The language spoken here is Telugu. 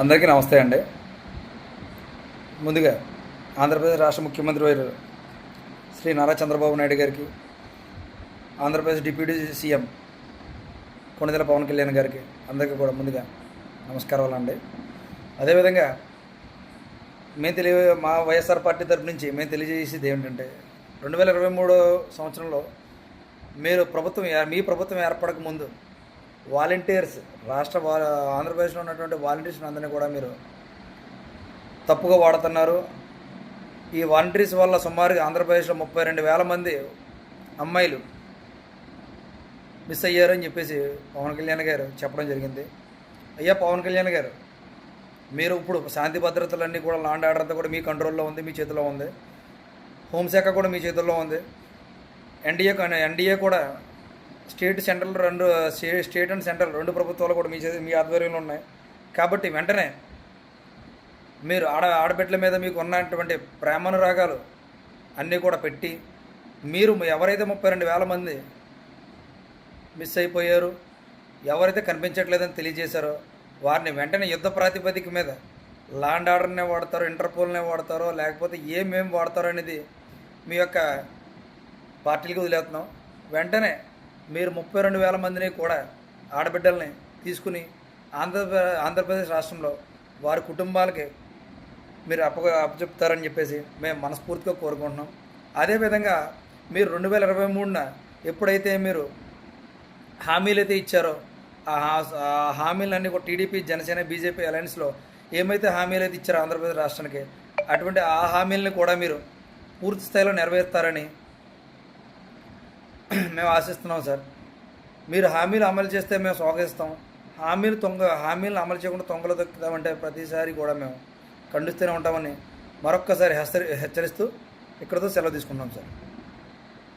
అందరికీ నమస్తే అండి. ముందుగా ఆంధ్రప్రదేశ్ రాష్ట్ర ముఖ్యమంత్రి వారు శ్రీ నారా చంద్రబాబు నాయుడు గారికి, ఆంధ్రప్రదేశ్ డిప్యూటీ సీఎం కొణిదెల పవన్ కళ్యాణ్ గారికి అందరికీ కూడా ముందుగా నమస్కారాలు అండి. అదేవిధంగా మా వైఎస్ఆర్ పార్టీ తరపు నుంచి మేము తెలియజేసేది ఏమిటంటే 2023 సంవత్సరంలో మీ ప్రభుత్వం ఏర్పడక ముందు వాలంటీర్స్ ఆంధ్రప్రదేశ్లో ఉన్నటువంటి వాలంటీర్స్ అందరినీ కూడా మీరు తప్పుగా వాడుతున్నారు. ఈ వాలంటీర్స్ వల్ల సుమారుగా ఆంధ్రప్రదేశ్లో 32,000 మంది అమ్మాయిలు మిస్ అయ్యారని చెప్పేసి పవన్ కళ్యాణ్ గారు చెప్పడం జరిగింది. అయ్యా పవన్ కళ్యాణ్ గారు, మీరు ఇప్పుడు శాంతి భద్రతలన్నీ కూడా లాండ్ ఆర్డర్ అంతా కూడా మీ కంట్రోల్లో ఉంది, మీ చేతిలో ఉంది. హోంశాఖ కూడా మీ చేతుల్లో ఉంది. ఎన్డీఏ కూడా స్టేట్ అండ్ సెంట్రల్ రెండు ప్రభుత్వాలు కూడా మీ ఆధ్వర్యంలో ఉన్నాయి. కాబట్టి వెంటనే మీరు ఆడబిడ్డల మీద మీకు ఉన్నటువంటి ప్రేమానురాగాలు అన్నీ కూడా పెట్టి మీరు ఎవరైతే 32,000 మంది మిస్ అయిపోయారు, ఎవరైతే కనిపించట్లేదని తెలియజేశారో వారిని వెంటనే యుద్ధ ప్రాతిపదిక మీద లాండ్ ఆర్డర్నే వాడతారో, ఇంటర్పోల్నే వాడతారో, లేకపోతే ఏమేమి వాడతారో అనేది మీ యొక్క పార్టీలకు వదిలేస్తున్నాం. వెంటనే మీరు 32,000 మందిని కూడా ఆడబిడ్డల్ని తీసుకుని ఆంధ్రప్రదేశ్ రాష్ట్రంలో వారి కుటుంబాలకి మీరు అప్పచెప్తారని చెప్పేసి మేము మనస్ఫూర్తిగా కోరుకుంటున్నాం. అదేవిధంగా మీరు 2023న ఎప్పుడైతే మీరు హామీలు అయితే ఇచ్చారో ఆ హామీలన్నీ కూడా టీడీపీ, జనసేన, బీజేపీ అలయన్స్లో ఏమైతే హామీలు అయితే ఇచ్చారో ఆంధ్రప్రదేశ్ రాష్ట్రానికి, అటువంటి ఆ హామీలని కూడా మీరు పూర్తి స్థాయిలో నెరవేరుస్తారని మేము ఆశిస్తున్నాం సార్. మీరు హామీలు అమలు చేస్తే మేము స్వాగతిస్తాం. హామీలను అమలు చేయకుండా తొంగలు దొక్కుతామంటే ప్రతిసారి కూడా మేము ఖండిస్తూనే ఉంటామని మరొక్కసారి హెచ్చరిస్తూ ఇక్కడితో సెలవు తీసుకుంటాం సార్.